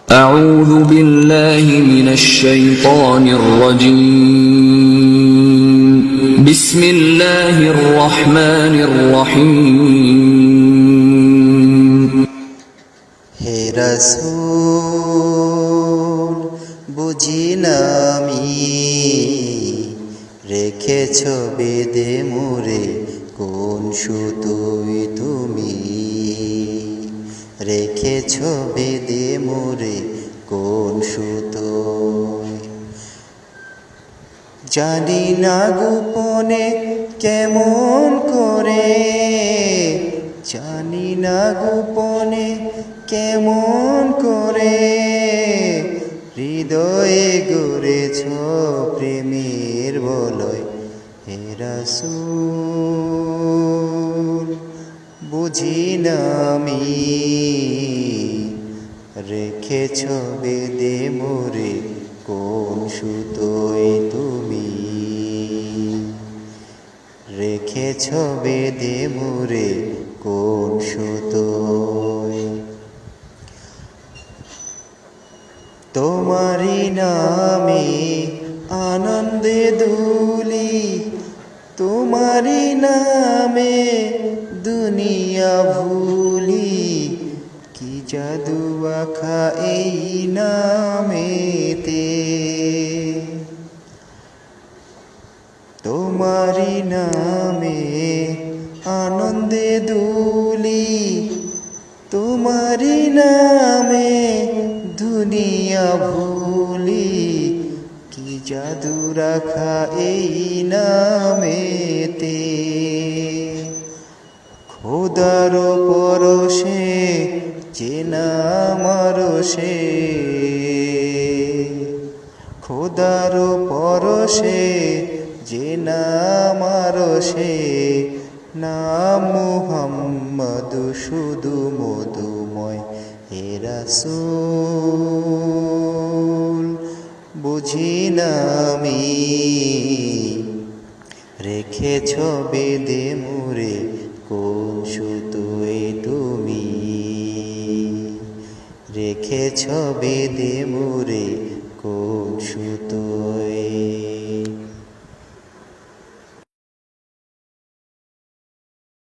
أعوذ بالله من الشيطان الرجيم بسم الله الرحمن الرحيم হে রাসূল বুঝি না আমি রেখেছ বেদে মোরে কোন সুতোয় তুমি রেখেছ বেদে মোরে কোন সুতোয় জানি না গোপনে কেমন করে জানি না গোপনে কেমন করে হৃদয়ে গড়েছ প্রেমের বলয় হে রাসূল বুঝি না আমি রেখেছ বেদে মোরে কোন সুতোয় তুমি রেখেছ বেদে মোরে কোন সুতোয় তোমারি নামে আনন্দে দুলি তোমারি নামে দুনিয়া ভুলি কি জাদু আখা এই নামেতে তোমারি নামে আনন্দে দুলি তোমারি নামে দুনিয়া ভুলি কি জাদু রাখা এই নামেতে খোদার পরশে চেনা মারশে খোদার পরশে চেনা মারশে নাম মুহাম্মদ শুধু মধুময় হে রাসূল বুঝি না আমি রেখেছ বেদে মোরে কোন সুতোয় তুমি রেখেছ বেদে মোরে কোন সুতোয়